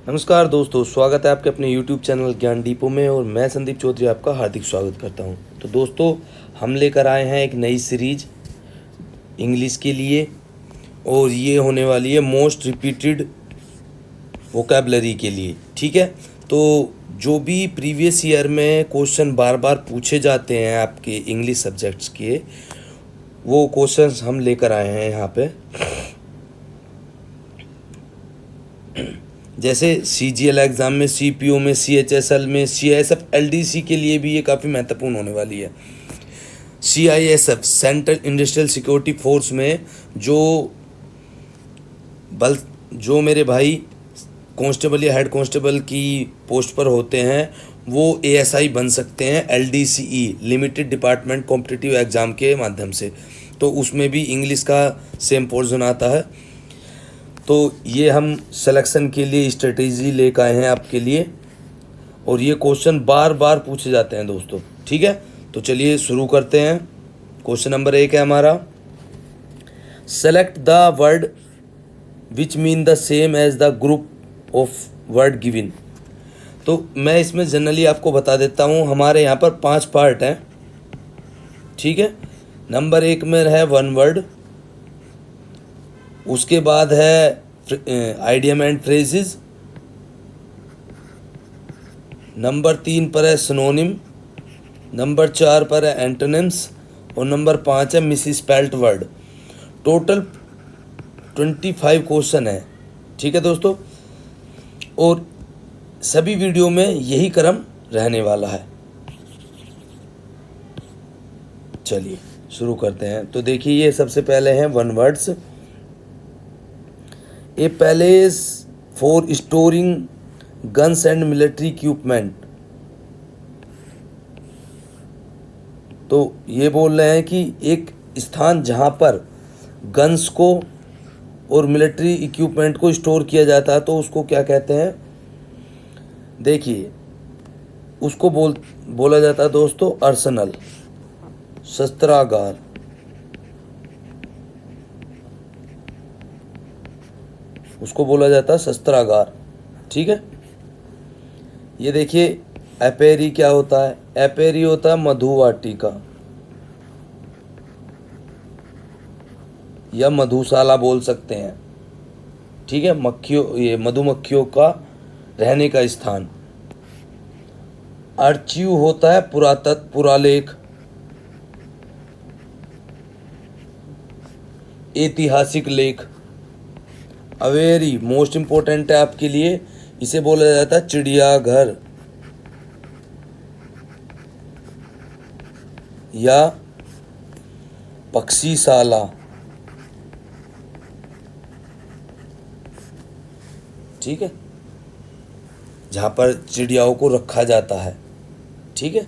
नमस्कार दोस्तों, स्वागत है आपके अपने YouTube चैनल ज्ञान डिपो में और मैं संदीप चौधरी आपका हार्दिक स्वागत करता हूं। तो दोस्तों, हम लेकर आए हैं एक नई सीरीज इंग्लिश के लिए और ये होने वाली है मोस्ट रिपीटेड वोकैबलरी के लिए। ठीक है, तो जो भी प्रीवियस ईयर में क्वेश्चन बार बार पूछे जाते हैं आपके इंग्लिश सब्जेक्ट्स के, वो क्वेश्चंस हम लेकर आए हैं यहाँ पे। जैसे CGL एग्ज़ाम में, CPO में, CHSL में, CISF LDC के लिए भी ये काफ़ी महत्वपूर्ण होने वाली है। CISF central industrial security force में जो मेरे भाई कांस्टेबल या हेड कांस्टेबल की पोस्ट पर होते हैं वो ASI बन सकते हैं LDCE limited department competitive exam के माध्यम से। तो उसमें भी इंग्लिश का सेम पोर्शन आता है। तो ये हम सिलेक्शन के लिए स्ट्रेटेजी लेकर आए हैं आपके लिए और ये क्वेश्चन बार बार पूछे जाते हैं दोस्तों। ठीक है, तो चलिए शुरू करते हैं। क्वेश्चन नंबर 1 है हमारा, select the word which mean the same as the group of word given. तो मैं इसमें जनरली आपको बता देता हूँ, हमारे यहाँ पर 5 पार्ट हैं। ठीक है, नंबर 1 में है वन वर्ड, उसके बाद है आइडियम एंड फ्रेजेस, नंबर 3 पर है सिनोनिम, नंबर 4 पर है एंटोनिम्स और नंबर 5 है मिसस्पेल्ड वर्ड। टोटल 25 क्वेश्चन है। ठीक है दोस्तों, और सभी वीडियो में यही क्रम रहने वाला है। चलिए शुरू करते हैं। तो देखिए, ये सबसे पहले हैं one words. A palace for storing guns and military equipment. तो ये बोल रहे हैं कि एक स्थान जहाँ पर गन्स को और मिलिट्री इक्विपमेंट को स्टोर किया जाता है, तो उसको क्या कहते हैं? देखिए, उसको बोला जाता है दोस्तों आर्सेनल, शस्त्रागार। उसको बोला जाता है शस्त्रागार। ठीक है, ये देखिए एपेरी क्या होता है? एपेरी होता है मधुवाटिका या मधुशाला बोल सकते हैं। ठीक है, ये मधुमक्खियों का रहने का स्थान। आर्चीव होता है पुरातत्व, पुरालेख, ऐतिहासिक लेख। अवेरी मोस्ट इम्पोर्टेंट है आपके लिए, इसे बोला जाता है चिड़ियाघर या पक्षीशाला। ठीक है, जहाँ पर चिड़ियाओं को रखा जाता है। ठीक है,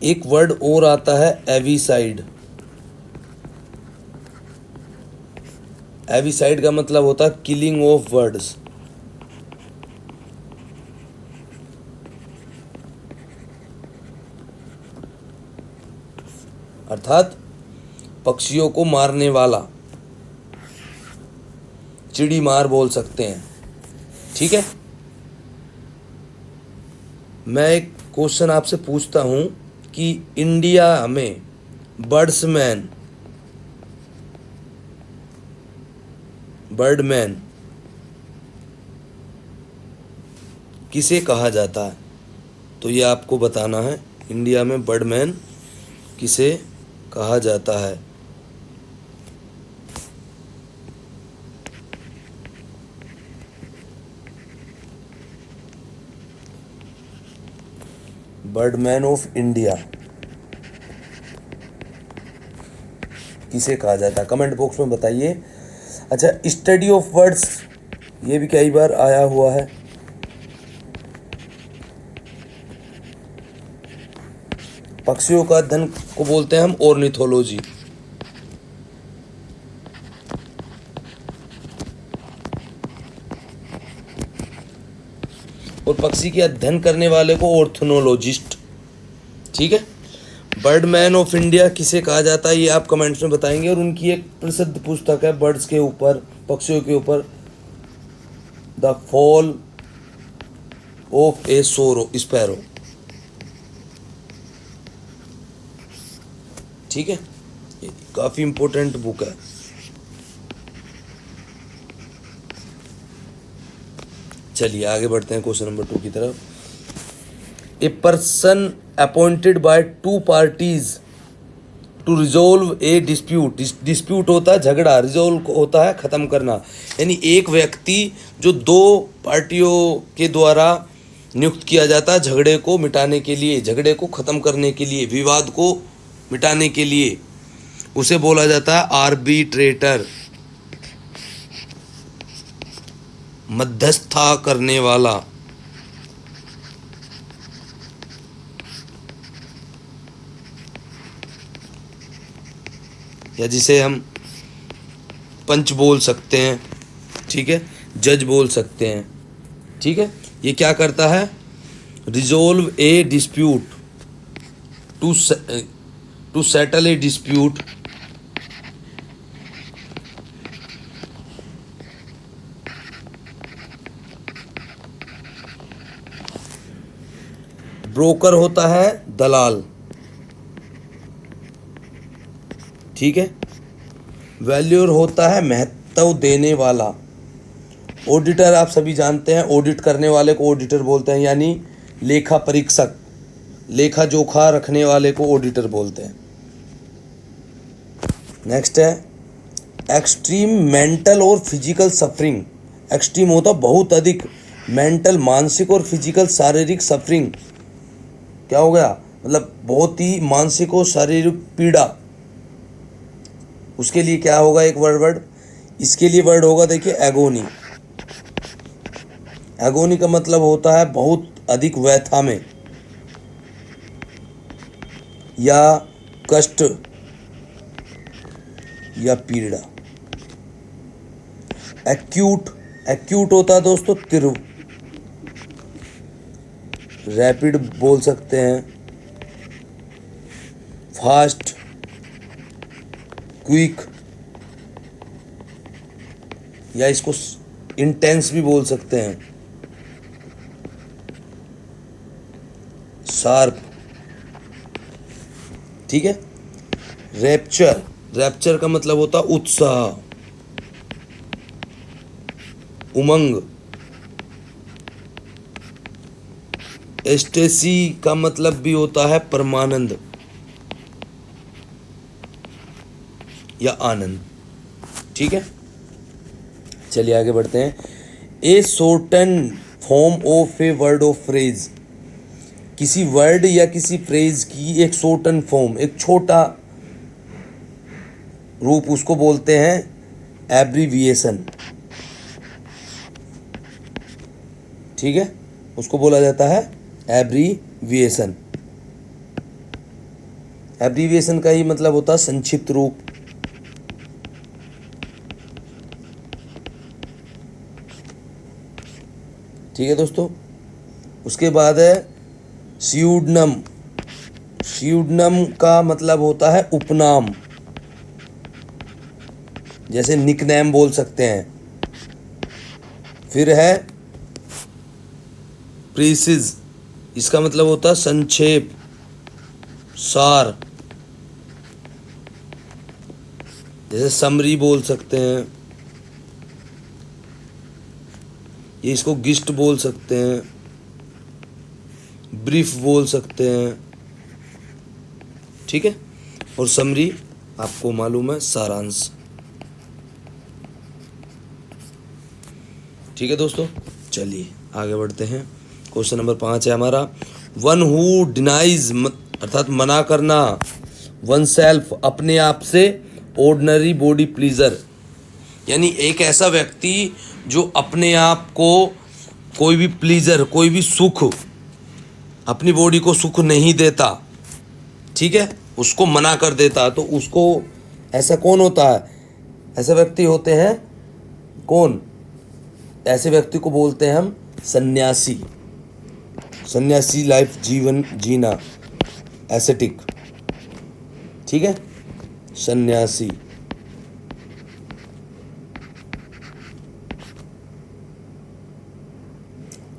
एक वर्ड और आता है एविसाइड। एविसाइड का मतलब होता है किलिंग ऑफ बर्ड्स। अर्थात पक्षियों को मारने वाला, चिड़ी मार बोल सकते हैं। ठीक है, मैं एक क्वेश्चन आपसे पूछता हूं कि इंडिया में बर्डमैन किसे कहा जाता है? तो ये आपको बताना है, इंडिया में बर्डमैन किसे कहा जाता है। बर्डमैन ऑफ इंडिया किसे कहा जाता है? कमेंट बॉक्स में बताइए। अच्छा, स्टडी ऑफ वर्ड्स, ये भी कई बार आया हुआ है। पक्षियों का अध्ययन को बोलते हैं हम ऑर्निथोलॉजी। और पक्षी के अध्ययन करने वाले को ऑर्थोनोलॉजिस्ट। ठीक है, बर्डमैन ऑफ इंडिया किसे कहा जाता है, ये आप कमेंट्स में बताएंगे। और उनकी एक प्रसिद्ध पुस्तक है बर्ड्स के ऊपर, पक्षियों के ऊपर, the fall of A sparrow. ठीक है, ये काफी इंपॉर्टेंट बुक है। चलिए आगे बढ़ते हैं क्वेश्चन नंबर 2 की तरफ। A person appointed by two parties to resolve a dispute. Dispute होता है झगड़ा, रिजोल्व होता है खत्म करना। यानी एक व्यक्ति जो दो पार्टियों के द्वारा नियुक्त किया जाता है झगड़े को मिटाने के लिए, झगड़े को खत्म करने के लिए, विवाद को मिटाने के लिए, उसे बोला जाता है आर्बिट्रेटर, मध्यस्थता करने वाला। या जिसे हम पंच बोल सकते हैं, ठीक है, जज बोल सकते हैं। ठीक है, ये क्या करता है? Resolve a dispute, to settle a dispute broker होता है दलाल। ठीक है, वैल्यूअर होता है महत्व देने वाला। ऑडिटर आप सभी जानते हैं, ऑडिट करने वाले को ऑडिटर बोलते हैं, यानी लेखा परीक्षक, लेखा जोखा रखने वाले को ऑडिटर बोलते हैं। नेक्स्ट है एक्सट्रीम मेंटल और फिजिकल सफरिंग। एक्सट्रीम होता बहुत अधिक, मेंटल मानसिक और फिजिकल शारीरिक सफरिंग। क्या हो गया? मतलब बहुत ही मानसिक और शारीरिक पीड़ा। उसके लिए क्या होगा? एक वर्ड इसके लिए वर्ड होगा, देखिए, एगोनी। एगोनी का मतलब होता है बहुत अधिक व्यथा में या कष्ट या पीड़ा। एक्यूट होता है दोस्तों तीव्र, रैपिड बोल सकते हैं, फास्ट, क्विक, या इसको इंटेंस भी बोल सकते हैं, शार्प। ठीक है, रैप्चर का मतलब होता उत्साह, उमंग। एस्टेसी का मतलब भी होता है परमानंद या आनंद। ठीक है, चलिए आगे बढ़ते हैं। A shorten form of a word of phrase. किसी वर्ड या किसी फ्रेज की एक शॉर्टन फॉर्म, एक छोटा रूप, उसको बोलते हैं एब्रीविएशन। ठीक है, उसको बोला जाता है एब्रीविएशन। एब्रीविएशन का ही मतलब होता है संक्षिप्त रूप। ठीक है दोस्तों, उसके बाद है स्यूडनम। स्यूडनम का मतलब होता है उपनाम, जैसे निकनेम बोल सकते हैं। फिर है प्रीसिज, इसका मतलब होता है संक्षेप, सार, जैसे समरी बोल सकते हैं, ये इसको गिस्ट बोल सकते हैं, ब्रीफ बोल सकते हैं। ठीक है, और समरी आपको मालूम है सारांश। ठीक है दोस्तों, चलिए आगे बढ़ते हैं। क्वेश्चन नंबर 5 है हमारा, वन हु डिनाइज, अर्थात मना करना, वन सेल्फ, अपने आप से, ऑर्डिनरी बॉडी प्लीजर, यानी एक ऐसा व्यक्ति जो अपने आप को कोई भी प्लीजर, कोई भी सुख, अपनी बॉडी को सुख नहीं देता, ठीक है, उसको मना कर देता, तो उसको, ऐसा कौन होता है? ऐसे व्यक्ति होते हैं कौन? ऐसे व्यक्ति को बोलते हैं हम सन्यासी। सन्यासी लाइफ जीवन जीना, एसेटिक। ठीक है, सन्यासी।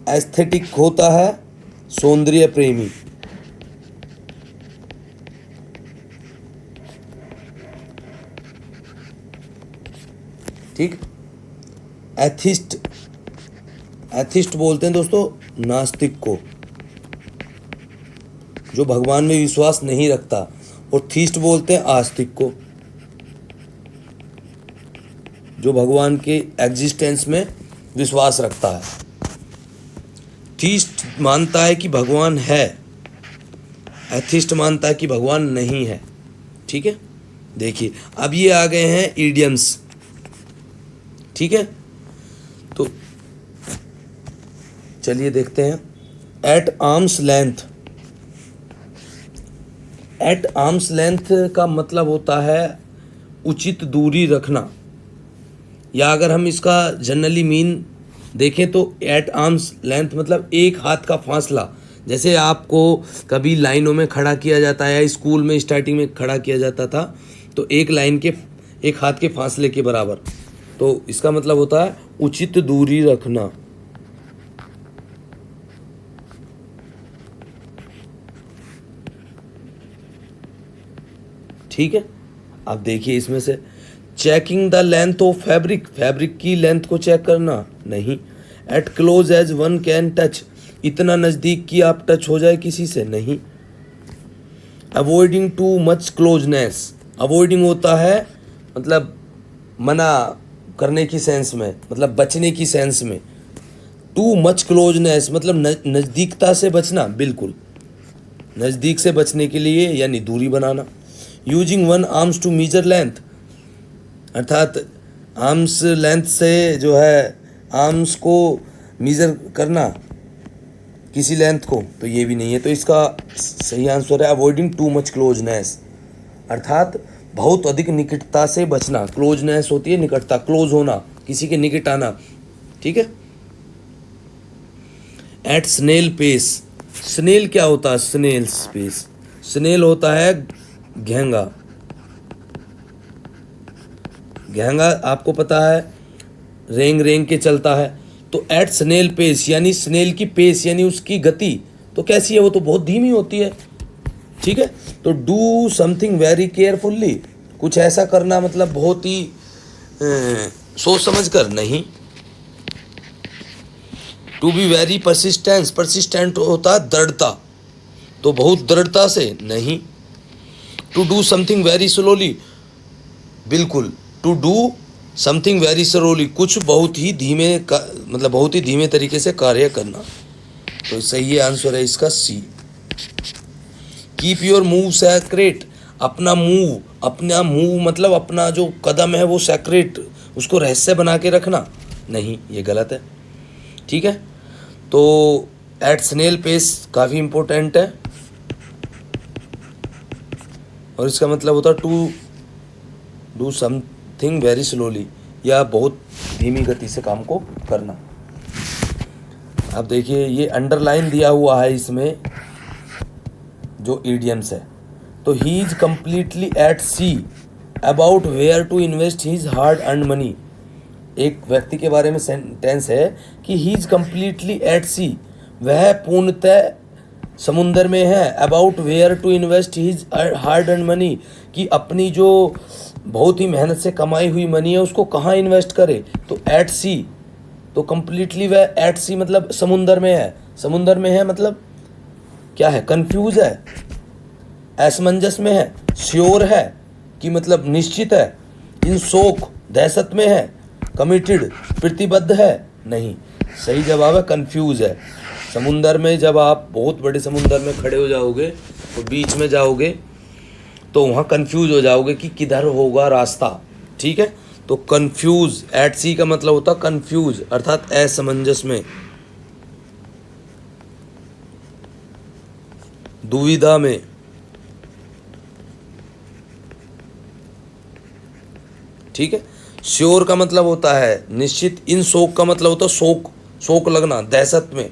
एस्थेटिक होता है सौंदर्य प्रेमी। ठीक। एथिस्ट, एथिस्ट बोलते हैं दोस्तों नास्तिक को, जो भगवान में विश्वास नहीं रखता, और थीस्ट बोलते हैं आस्तिक को, जो भगवान के एग्जिस्टेंस में विश्वास रखता है। थीस्ट मानता है कि भगवान है, एथिस्ट मानता है कि भगवान नहीं है। ठीक है, देखिए अब ये आ गए हैं इडियम्स। ठीक है, तो चलिए देखते हैं। At arm's length, at arm's length का मतलब होता है उचित दूरी रखना, या अगर हम इसका जनरली मीन देखें तो एट आर्म्स लेंथ मतलब एक हाथ का फासला। जैसे आपको कभी लाइनों में खड़ा किया जाता है, या स्कूल में स्टार्टिंग में खड़ा किया जाता था, तो एक लाइन के एक हाथ के फासले के बराबर। तो इसका मतलब होता है उचित दूरी रखना। ठीक है, अब देखिए इसमें से checking the length of fabric, fabric की लेंथ को चेक करना, नहीं। At close as one can touch, इतना नज़दीक कि आप टच हो जाए किसी से, नहीं। Avoiding too much closeness, avoiding होता है मतलब मना करने की सेंस में, मतलब बचने की सेंस में। टू मच क्लोजनेस मतलब नज़दीकता से बचना, बिल्कुल नज़दीक से बचने के लिए यानी दूरी बनाना। Using one arms to measure length, अर्थात आर्म्स लेंथ से जो है आर्म्स को मेजर करना किसी लेंथ को, तो ये भी नहीं है। तो इसका सही आंसर है अवॉइडिंग टू मच क्लोजनेस, अर्थात बहुत अधिक निकटता से बचना। क्लोजनेस होती है निकटता, क्लोज होना, किसी के निकट आना। ठीक है। एट स्नेल पेस, स्नेल क्या होता है? स्नेल पेस, स्नेल होता है घेंगा। घेंगा आपको पता है रेंग रेंग के चलता है, तो एट स्नेल पेस यानी स्नेल की पेस यानी उसकी गति तो कैसी है? वो तो बहुत धीमी होती है। ठीक है, तो डू समथिंग वेरी केयरफुल्ली, कुछ ऐसा करना मतलब बहुत ही सोच समझ कर, नहीं। To be very persistence, persistent होता है दृढ़ता, तो बहुत दृढ़ता से, नहीं। To do something very slowly, बिल्कुल to do something very slowly, कुछ बहुत ही धीमे मतलब बहुत ही धीमे तरीके से कार्य करना। तो सही आंसर है इसका सी। कीप योर मूव सेक्रेट, अपना मूव मतलब अपना जो कदम है वो सेक्रेट, उसको रहस्य बना के रखना, नहीं, ये गलत है। ठीक है, तो एट स्नेल पेस काफ़ी इम्पोर्टेंट है, और इसका मतलब होता है to do something very slowly, या बहुत धीमी गति से काम को करना। अब देखिए ये अंडरलाइन दिया हुआ है इसमें जो इडियम्स है, तो he is completely at sea about where to invest his hard earn money. एक व्यक्ति के बारे में सेंटेंस है कि he is completely at sea, वह पूर्णतः समुंदर में है। About where to invest his hard earn money, कि अपनी जो बहुत ही मेहनत से कमाई हुई मनी है उसको कहाँ इन्वेस्ट करे, तो एट सी, तो कम्प्लीटली वह एट सी मतलब समुंदर में है। समुंदर में है मतलब क्या है? कंफ्यूज है, असमंजस में है, श्योर है कि मतलब निश्चित है, इन शोक दहशत में है, कमिटेड प्रतिबद्ध है, नहीं। सही जवाब है कंफ्यूज है। समुंदर में जब आप बहुत बड़े समुंदर में खड़े हो जाओगे तो बीच में जाओगे तो वहाँ कंफ्यूज हो जाओगे कि किधर होगा रास्ता। ठीक है, तो कंफ्यूज एट सी का मतलब होता कंफ्यूज अर्थात असमंजस में, दुविधा में। ठीक है, श्योर का मतलब होता है निश्चित, इन शोक का मतलब होता है शोक लगना, दहशत में।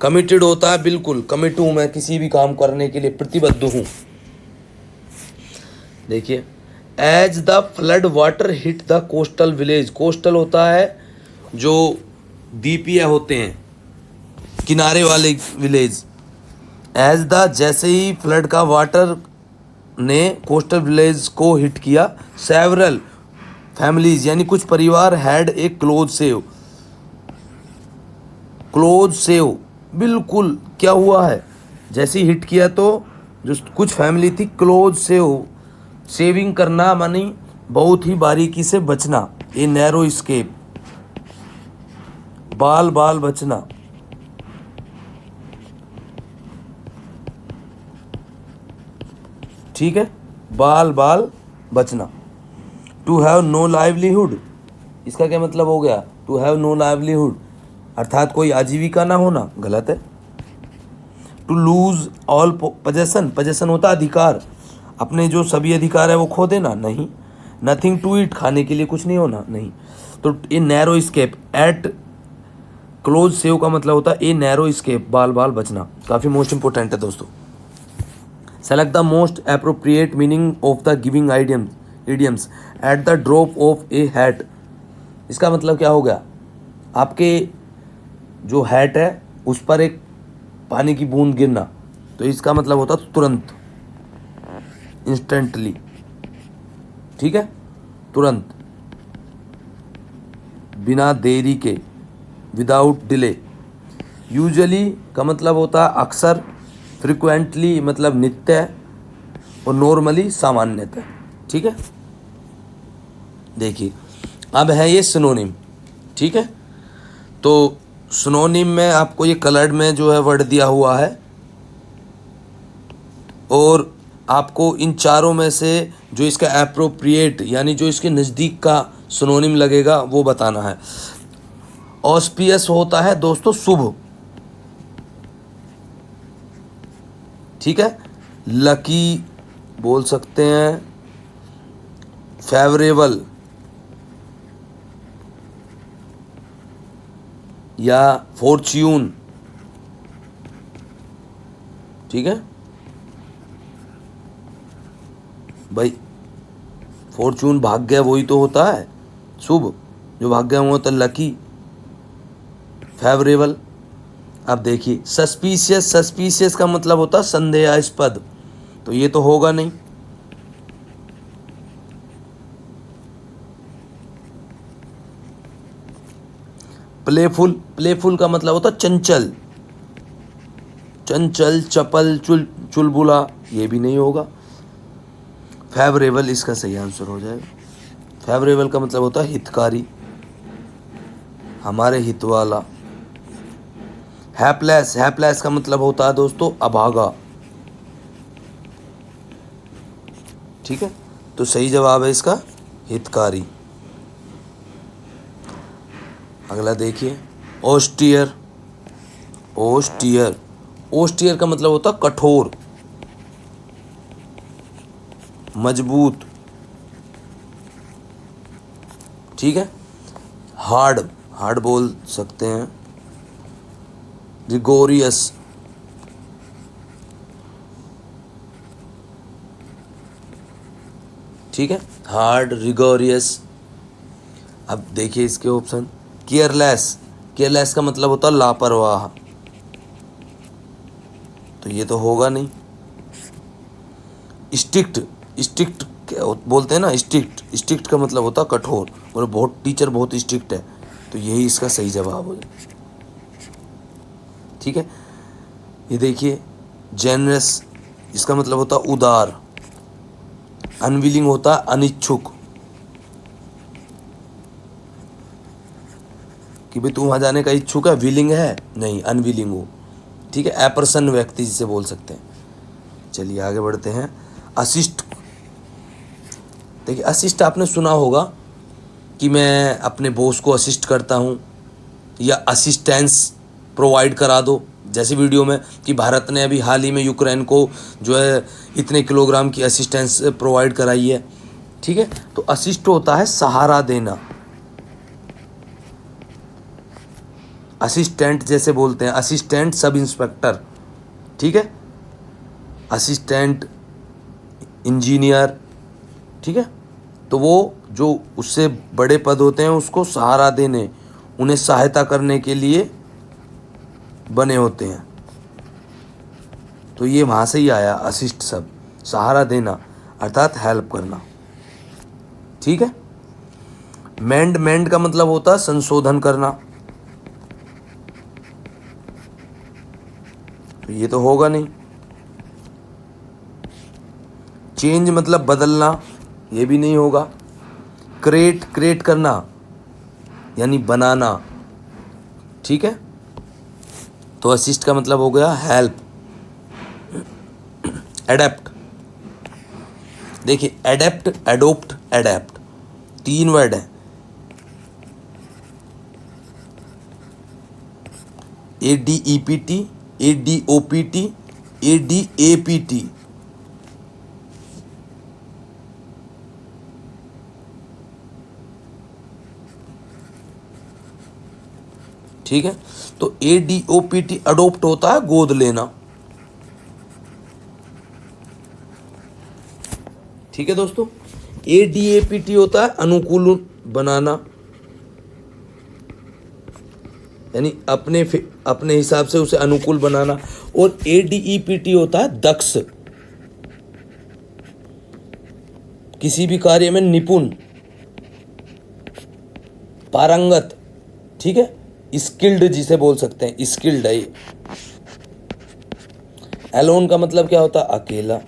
कमिटेड होता है बिल्कुल कमिट हूं मैं किसी भी काम करने के लिए, प्रतिबद्ध हूं। देखिए as the flood water hit the coastal village, coastal होता है जो द्वीपीय होते हैं, किनारे वाले विलेज। एज द जैसे ही फ्लड का वाटर ने कोस्टल विलेज को हिट किया, सेवरल फैमिलीज यानी कुछ परिवार हैड ए क्लोज सेव। बिल्कुल क्या हुआ है, जैसे ही हिट किया तो जो कुछ फैमिली थी क्लोज सेव, सेविंग करना मानी बहुत ही बारीकी से बचना। ए नैरो स्केप, बाल बाल बचना। ठीक है, बाल बाल बचना। टू हैव नो लाइवलीहुड, इसका क्या मतलब हो गया, टू हैव नो लाइवलीहुड अर्थात कोई आजीविका ना होना, गलत है। To lose all possession, possession होता अधिकार, अपने जो सभी अधिकार है वो खो देना, नहीं। नथिंग टू ईट, खाने के लिए कुछ नहीं होना, नहीं। तो a narrow escape, at close save का मतलब होता है ए नैरो स्केप, बाल बाल बचना। काफ़ी मोस्ट इंपॉर्टेंट है दोस्तों। Select the most appropriate meaning of the giving idioms at the drop of A hat, इसका मतलब क्या हो गया, आपके जो हैट है उस पर एक पानी की बूंद गिरना, तो इसका मतलब होता तुरंत, इंस्टेंटली। ठीक है, तुरंत, बिना देरी के, विदाउट डिले। यूजुअली का मतलब होता है अक्सर, फ्रिक्वेंटली मतलब नित्य, और नॉर्मली सामान्यतः। ठीक है, देखिए अब है ये सिनोनिम। ठीक है, तो सिनोनिम में आपको ये कलर्ड में जो है वर्ड दिया हुआ है, और आपको इन चारों में से जो इसका एप्रोप्रिएट यानी जो इसके नज़दीक का सिनोनिम लगेगा वो बताना है। ऑस्पियस होता है दोस्तों शुभ, ठीक है। लकी बोल सकते हैं, फेवरेबल या फॉर्च्यून, ठीक है भाई। फॉर्च्यून भाग्य वही तो होता है, शुभ जो भाग्य में होता है, लकी, फेवरेबल। अब देखिए सस्पिशियस, सस्पिशियस का मतलब होता है संदेहास्पद, तो ये तो होगा नहीं। प्लेफुल, प्लेफुल का मतलब होता है चंचल, चंचल, चपल, चुलबुला, ये भी नहीं होगा। फेवरेबल इसका सही आंसर हो जाएगा। फेवरेबल का मतलब होता है हितकारी, हमारे हित वाला। हैपलेस, हैपलेस का मतलब होता है दोस्तों अभागा, ठीक है। तो सही जवाब है इसका हितकारी। अगला देखिए ऑस्टियर, ओस्टियर, ओस्टियर का मतलब होता है कठोर, मजबूत, ठीक है। हार्ड, हार्ड बोल सकते हैं। रिगोरियस, ठीक है, हार्ड, रिगोरियस। अब देखिए इसके ऑप्शन, केयरलेस, केयरलेस का मतलब होता है लापरवाह, तो ये तो होगा नहीं। स्ट्रिक्ट, स्ट्रिक्ट बोलते हैं ना, स्ट्रिक्ट, स्ट्रिक्ट का मतलब होता है कठोर, और बहुत टीचर बहुत स्ट्रिक्ट है, तो यही इसका सही जवाब हो जाए, ठीक है। ये देखिए जेनरस, इसका मतलब होता है उदार। अनविलिंग होता है अनिच्छुक, कि भाई तू वहाँ जाने का इच्छुक है, विलिंग है नहीं, अनविलिंग हो, ठीक है। अप्रसन्न व्यक्ति जिसे बोल सकते हैं। चलिए आगे बढ़ते हैं। असिस्ट, देखिए असिस्ट आपने सुना होगा कि मैं अपने बॉस को असिस्ट करता हूँ, या असिस्टेंस प्रोवाइड करा दो, जैसे वीडियो में कि भारत ने अभी हाल ही में यूक्रेन को जो है इतने किलोग्राम की असिस्टेंस प्रोवाइड कराई है, ठीक है। तो असिस्ट होता है सहारा देना, असिस्टेंट जैसे बोलते हैं, असिस्टेंट सब इंस्पेक्टर, ठीक है, असिस्टेंट इंजीनियर, ठीक है। तो वो जो उससे बड़े पद होते हैं उसको सहारा देने, उन्हें सहायता करने के लिए बने होते हैं। तो ये वहाँ से ही आया असिस्ट शब्द, सहारा देना अर्थात हेल्प करना। ठीक है। मेंड, मेंड का मतलब होता है संशोधन करना। तो ये तो होगा नहीं। चेंज मतलब बदलना, ये भी नहीं होगा। क्रिएट, क्रिएट करना यानी बनाना। ठीक है। तो असिस्ट का मतलब हो गया हेल्प। एडेप्ट, देखिए एडेप्ट, एडोप्ट, एडेप्ट, 3 वर्ड है। ADEPT, ADOPT, ADAPT। ठीक है। तो ADOPT अडोप्ट होता है गोद लेना। ठीक है दोस्तों। ADAPT होता है अनुकूल बनाना, यानी अपने हिसाब से उसे अनुकूल बनाना। और ADEPT होता है दक्ष, किसी भी कार्य में निपुण, पारंगत। ठीक है। स्किल्ड जिसे बोल सकते हैं, स्किल्ड है ये। एलोन का मतलब क्या होता है? अकेला।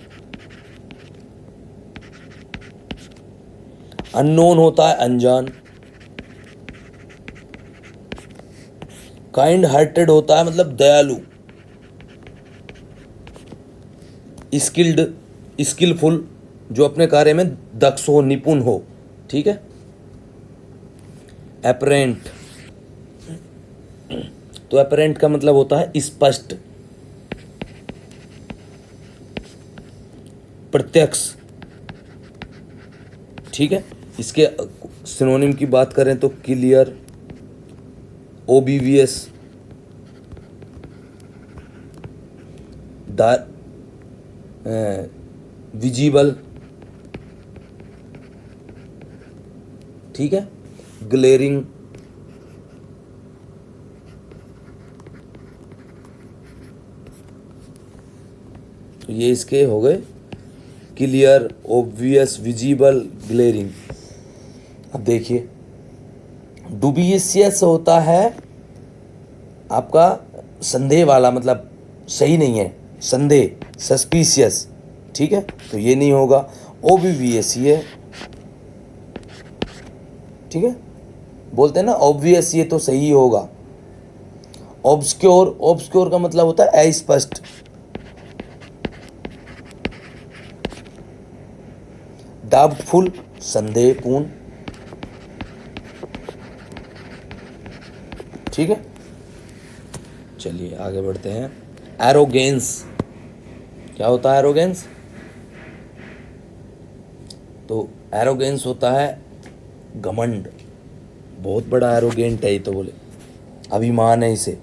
अननोन होता है अनजान। काइंड हार्टेड होता है मतलब दयालु। स्किल्ड, स्किलफुल, जो अपने कार्य में दक्ष हो, निपुण हो। ठीक है। एपरेंट, तो एपरेंट का मतलब होता है स्पष्ट, प्रत्यक्ष। ठीक है। इसके सिनोनिम की बात करें तो क्लियर, ओबीवीएस, विजिबल। ठीक है। ग्लेरिंग, तो ये इसके हो गए क्लियर, ओब्वियस, विजिबल, ग्लेरिंग। अब देखिए डुबियसियस होता है आपका संदेह वाला, मतलब सही नहीं है, संदेह, सस्पिशियस। ठीक है। तो ये नहीं होगा। ओबीवीएस ही है। ठीक है। बोलते हैं ना ऑब्वियस, ये तो सही होगा। ऑब्सक्योर, ऑब्सक्योर का मतलब होता है अस्पष्ट। डाउटफुल, संदेहपूर्ण। ठीक है। चलिए आगे बढ़ते हैं। एरोगेंस, क्या होता है एरोगेंस? तो एरोगेंस होता है घमंड, बहुत बड़ा एरोगेंट है ये, तो बोले अभिमान है इसे।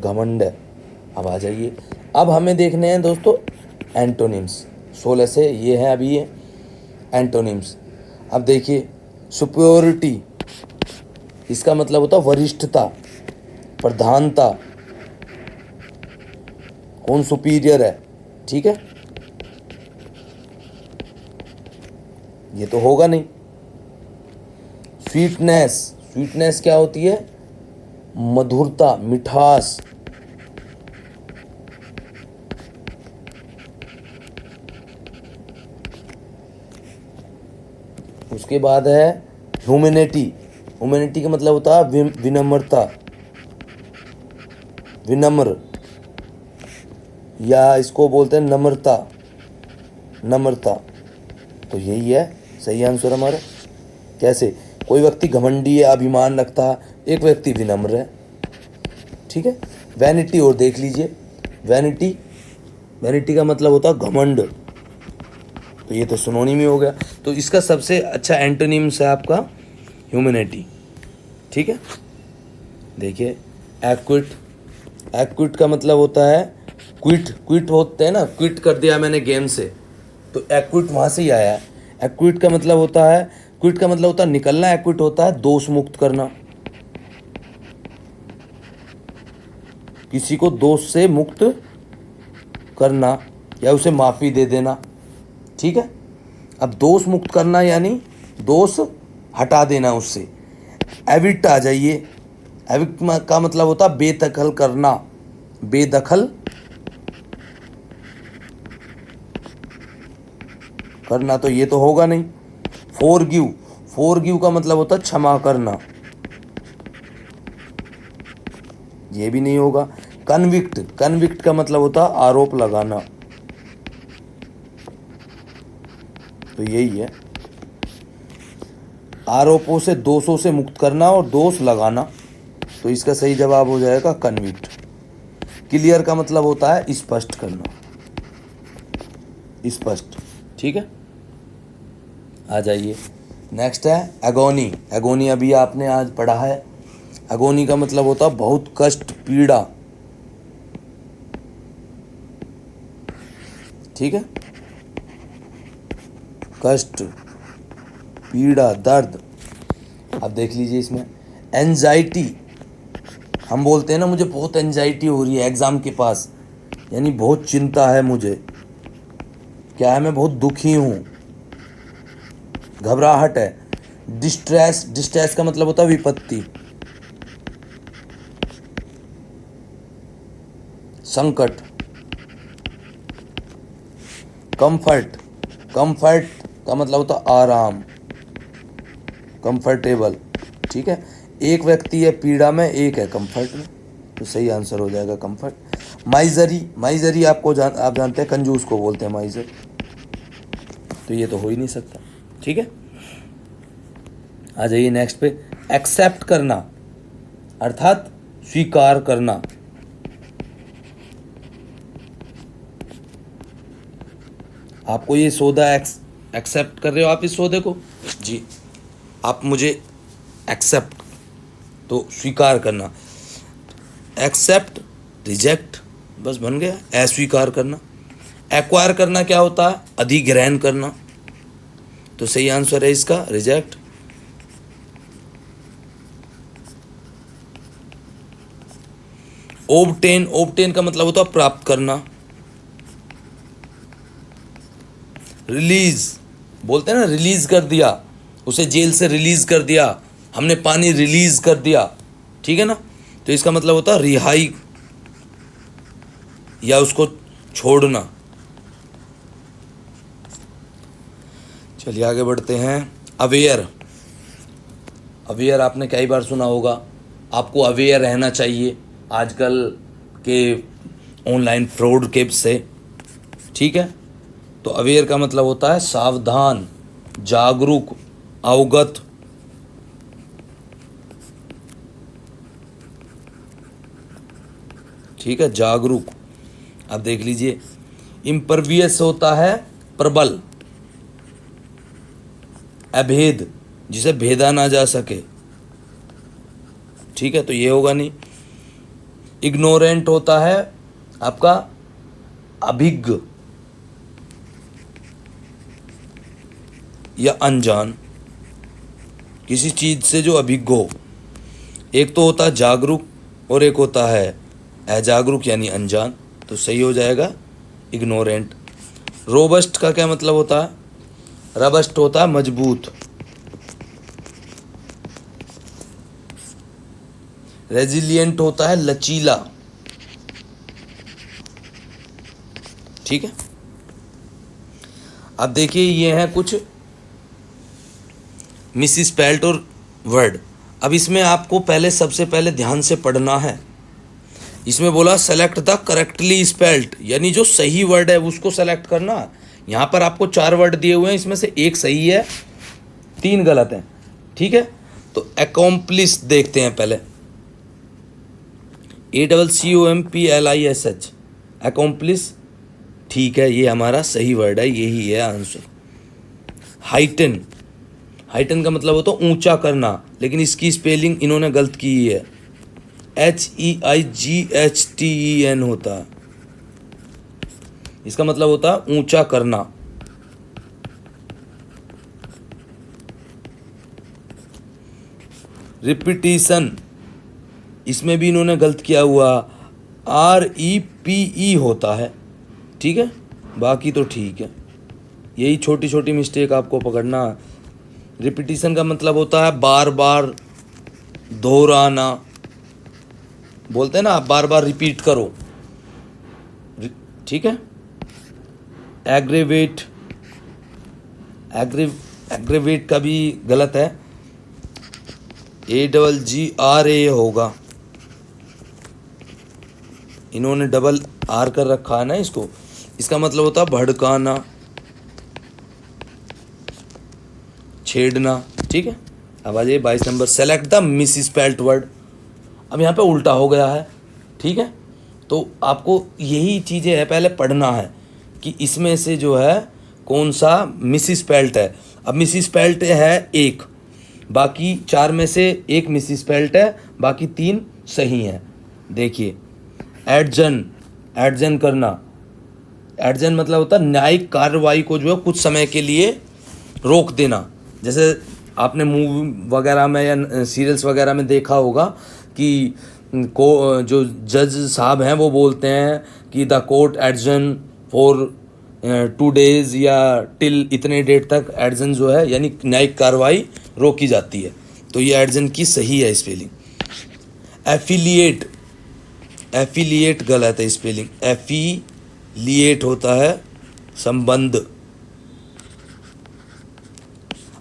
घमंड है। अब आ जाइए, अब हमें देखने हैं दोस्तों एंटोनिम्स। 16 से ये है अभी ये एंटोनिम्स। अब देखिए सुपियोरिटी, इसका मतलब होता है वरिष्ठता, प्रधानता। कौन सुपीरियर है? ठीक है। ये तो होगा नहीं। स्वीटनेस, स्वीटनेस क्या होती है? मधुरता, मिठास। उसके बाद है ह्यूमैनिटी। ह्यूमैनिटी का मतलब होता है विनम्रता, विनम्र, या इसको बोलते हैं नम्रता, नम्रता। तो यही है सही आंसर हमारा। कैसे? कोई व्यक्ति घमंडी है, अभिमान रखता है, एक व्यक्ति विनम्र है। ठीक है। वैनिटी और देख लीजिए, वैनिटी, वैनिटी का मतलब होता है घमंड। तो ये तो सिनोनिम ही हो गया। तो इसका सबसे अच्छा एंटोनिम्स है आपका ह्यूमैनिटी। ठीक है। देखिए एक्विट, एक्विट का मतलब होता है क्विट, क्विट होते हैं ना, क्विट कर दिया मैंने गेम से, तो एक्विट वहाँ से ही आया है। एक्विट का मतलब होता है, क्विट का मतलब होता है निकलना, एक्विट होता है दोष मुक्त करना, किसी को दोष से मुक्त करना या उसे माफ़ी दे देना। ठीक है, अब दोष मुक्त करना यानी दोष हटा देना उससे। एविट आ जाइए, एविट का मतलब होता है बेदखल करना, बेदखल करना, तो ये तो होगा नहीं। फॉरगिव, फॉरगिव का मतलब होता है क्षमा करना, ये भी नहीं होगा। कन्विक्ट, कन्विक्ट का मतलब होता है आरोप लगाना, तो यही है, आरोपों से, दोषों से मुक्त करना और दोष लगाना, तो इसका सही जवाब हो जाएगा कन्विक्ट। क्लियर का मतलब होता है स्पष्ट करना, स्पष्ट। ठीक है, आ जाइए, नेक्स्ट है एगोनी। एगोनी अभी आपने आज पढ़ा है। एगोनी का मतलब होता है बहुत कष्ट, पीड़ा। ठीक है, कष्ट, पीड़ा, दर्द। अब देख लीजिए इसमें एंजाइटी, हम बोलते हैं ना मुझे बहुत एंजाइटी हो रही है एग्ज़ाम के पास, यानी बहुत चिंता है मुझे, क्या है, मैं बहुत दुखी हूँ, घबराहट है। डिस्ट्रेस, डिस्ट्रेस का मतलब होता है विपत्ति, संकट। कंफर्ट, कंफर्ट का मतलब होता है आराम, कंफर्टेबल। ठीक है, एक व्यक्ति है पीड़ा में, एक है कंफर्ट में, तो सही आंसर हो जाएगा कंफर्ट। माइजरी, माइजरी आप जानते हैं कंजूस को बोलते हैं माइजर, तो ये तो हो ही नहीं सकता। ठीक है, आ जाइए नेक्स्ट पे। एक्सेप्ट करना अर्थात स्वीकार करना। आपको ये सौदा एक्सेप्ट कर रहे हो आप इस सौदे को जी, आप मुझे एक्सेप्ट, तो स्वीकार करना। एक्सेप्ट, रिजेक्ट, बस बन गया, अस्वीकार करना। एक्वायर करना क्या होता है, अधिग्रहण करना, तो सही आंसर है इसका रिजेक्ट। ओब्टेन, ओब्टेन का मतलब होता है प्राप्त करना। रिलीज, बोलते हैं ना रिलीज कर दिया, उसे जेल से रिलीज कर दिया, हमने पानी रिलीज कर दिया। ठीक है ना, तो इसका मतलब होता है रिहाई या उसको छोड़ना। चलिए आगे बढ़ते हैं। अवेयर, अवेयर आपने कई बार सुना होगा, आपको अवेयर रहना चाहिए आजकल के ऑनलाइन फ्रॉड के से। ठीक है, तो अवेयर का मतलब होता है सावधान, जागरूक, अवगत। ठीक है, जागरूक। अब देख लीजिए, इम्परवियस होता है प्रबल, अभेद, जिसे भेदा ना जा सके। ठीक है, तो ये होगा नहीं। इग्नोरेंट होता है आपका अभिज्ञ या अनजान, किसी चीज़ से जो अभिज्ञ हो। एक तो होता है जागरूक और एक होता है अजागरूक यानी अनजान, तो सही हो जाएगा इग्नोरेंट। रोबस्ट का क्या मतलब होता है, रबस्ट होता है मजबूत। रेजिलिएंट होता है लचीला। ठीक है, अब देखिए ये हैं कुछ मिसस्पेल्ड और वर्ड। अब इसमें आपको पहले, सबसे पहले ध्यान से पढ़ना है। इसमें बोला सेलेक्ट द करेक्टली स्पेल्ड, यानी जो सही वर्ड है उसको सेलेक्ट करना। यहाँ पर आपको 4 वर्ड दिए हुए हैं, इसमें से एक सही है, 3 गलत हैं। ठीक है, तो अकॉम्प्लिस देखते हैं पहले, ACCOMPLISH, अकॉम्प्लिस। ठीक है, ये हमारा सही वर्ड है, यही है आंसर। हाइटन, हाइटन का मतलब होता है ऊंचा करना, लेकिन इसकी स्पेलिंग इन्होंने गलत की है, HEIGHTEN होता है, इसका मतलब होता है ऊंचा करना। रिपीटिशन, इसमें भी इन्होंने गलत किया हुआ, REPE होता है, ठीक है, बाकी तो ठीक है। यही छोटी छोटी मिस्टेक आपको पकड़ना। रिपीटिशन का मतलब होता है बार बार दोहराना, बोलते हैं ना, आप बार बार रिपीट करो, ठीक है। एग्रेवेट, एग्रेवेट का भी गलत है, AGGRA होगा, इन्होंने डबल आर कर रखा है ना इसको, इसका मतलब होता है भड़काना, छेड़ना, ठीक है। अब आ जाइए 22 number, select the miss spelt word. अब यहाँ पे उल्टा हो गया है, ठीक है, तो आपको यही चीज़ें है पहले पढ़ना है कि इसमें से जो है कौन सा मिस स्पेल्ट है। अब मिस स्पेल्ट है एक, बाकी 4 में से एक मिस स्पेल्ट है, बाकी 3 सही हैं। देखिए, एडजन करना, एडजन मतलब होता है न्यायिक कार्रवाई को जो है कुछ समय के लिए रोक देना। जैसे आपने मूवी वगैरह में या सीरियल्स वगैरह में देखा होगा कि को जो जज साहब हैं वो बोलते हैं कि the court adjourn for 2 days या टिल इतने डेट तक एडजन जो है यानी न्यायिक कार्रवाई रोकी जाती है। तो ये एडजन की सही है स्पेलिंग। एफिलिएट, एफिलिएट गलत है स्पेलिंग, एफिलिएट होता है संबंध।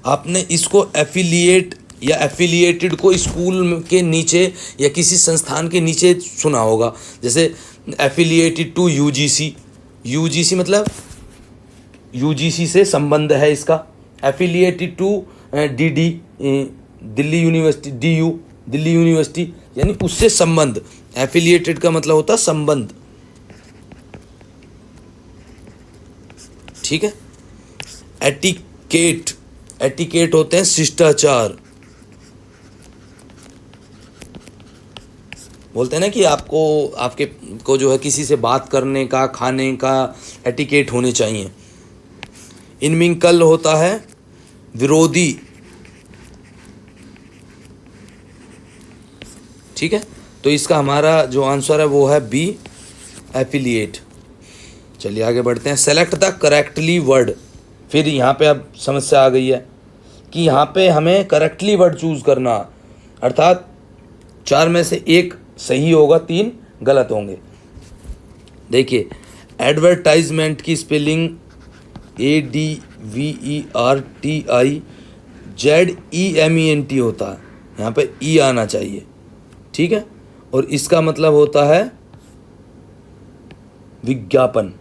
आपने इसको एफिलिएट या एफिलिएटेड को स्कूल के नीचे या किसी संस्थान के नीचे सुना होगा, जैसे एफिलिएटेड टू यूजीसी, यूजीसी मतलब यूजीसी से संबंध है इसका। Affiliated to DD, Delhi university, DU Delhi university, यानी उससे संबंध। एफिलिएटेड का मतलब होता है संबंध, ठीक है। एटिकेट, एटिकेट होते हैं शिष्टाचार, बोलते हैं ना कि आपको आपके को जो है किसी से बात करने का, खाने का एटिकेट होने चाहिए। इनमिंकल होता है विरोधी, ठीक है। तो इसका हमारा जो आंसर है वो है बी, एफिलिएट। चलिए आगे बढ़ते हैं। Select the correctly word. फिर यहाँ पे अब समस्या आ गई है कि यहाँ पे हमें करेक्टली वर्ड चूज करना, अर्थात 4 में से एक सही होगा, 3 गलत होंगे। देखिए, एडवर्टाइजमेंट की स्पेलिंग ADVERTIZEMENT होता है, यहाँ पे ई आना चाहिए, ठीक है। और इसका मतलब होता है विज्ञापन।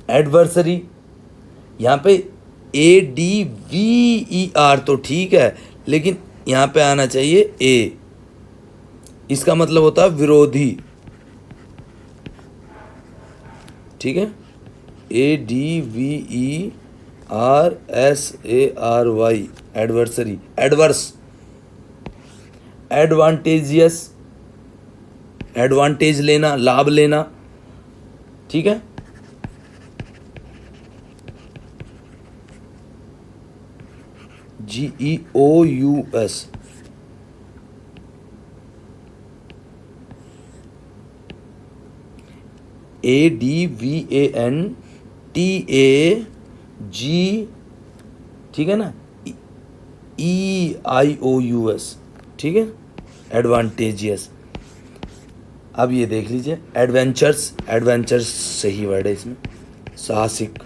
एडवर्सरी, यहाँ पे ADVER तो ठीक है, लेकिन यहाँ पे आना चाहिए ए, इसका मतलब होता है विरोधी, ठीक है। ADVERSARY, adversary, adverse. Advantageous, advantage लेना, लाभ लेना, ठीक है। GEOUS, ADVANTAG, ठीक है ना, EIOUS, ठीक है, एडवांटेजियस। अब ये देख लीजिए, एडवेंचर्स, एडवेंचर्स सही वर्ड है इसमें, साहसिक।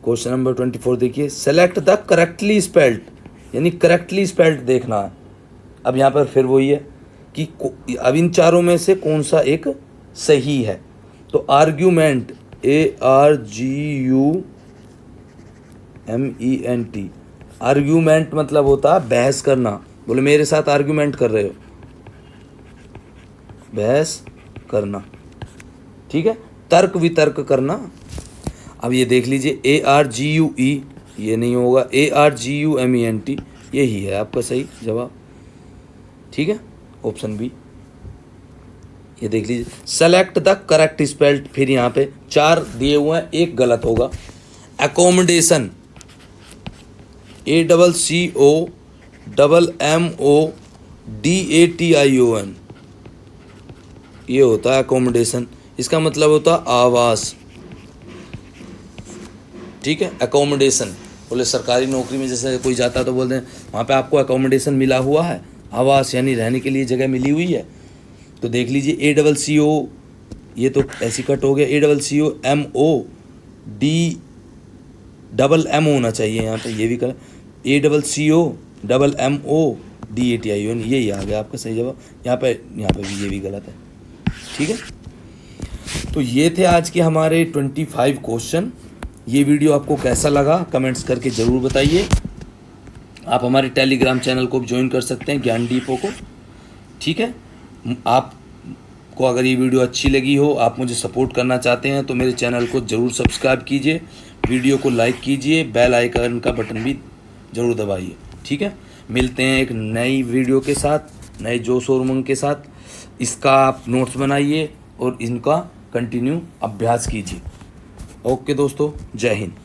क्वेश्चन नंबर 24 देखिए, सेलेक्ट द करेक्टली स्पेल्ड, यानी करेक्टली स्पेल्ड देखना है। अब यहाँ पर फिर वही है कि अब इन चारों में से कौन सा एक सही है। तो आर्ग्यूमेंट, ARGUMENT, आर्ग्यूमेंट मतलब होता है बहस करना। बोले मेरे साथ आर्ग्यूमेंट कर रहे हो, बहस करना, ठीक है, तर्क वितर्क करना। अब ये देख लीजिए, ARGUE, ये नहीं होगा, ARGUMENT, यही है आपका सही जवाब, ठीक है, ऑप्शन बी। ये देख लीजिए, सेलेक्ट द करेक्ट स्पेल्ड, फिर यहाँ पे 4 दिए हुए हैं, एक गलत होगा। एकोमोडेशन, ACCOMMODATION, ये होता है एकोमोडेशन। इसका मतलब होता है आवास। ठीक है, एकोमोडेशन। बोले सरकारी नौकरी में जैसे कोई जाता है तो बोलते हैं वहाँ पे आपको एकोमोडेशन मिला हुआ है, आवास यानी रहने के लिए जगह मिली हुई है। तो देख लीजिए ACCO, ये तो ऐसी कट हो गया, ACCOMODMM होना चाहिए यहाँ पे, ये भी कर ACCOMMODATION, यही आ गया आपका सही जवाब। यहाँ पे भी ये भी गलत है। ठीक है, तो ये थे आज के हमारे 25 क्वेश्चन। ये वीडियो आपको कैसा लगा कमेंट्स करके ज़रूर बताइए। आप हमारे टेलीग्राम चैनल को भी ज्वाइन कर सकते हैं, ज्ञान डिपो को। ठीक है, आपको अगर ये वीडियो अच्छी लगी हो, आप मुझे सपोर्ट करना चाहते हैं तो मेरे चैनल को ज़रूर सब्सक्राइब कीजिए, वीडियो को लाइक कीजिए, बेल आइकन का बटन भी ज़रूर दबाइए। ठीक है, मिलते हैं एक नई वीडियो के साथ, नए जोश और उमंग के साथ। इसका आप नोट्स बनाइए और इनका कंटिन्यू अभ्यास कीजिए। ओके दोस्तों, जय हिंद।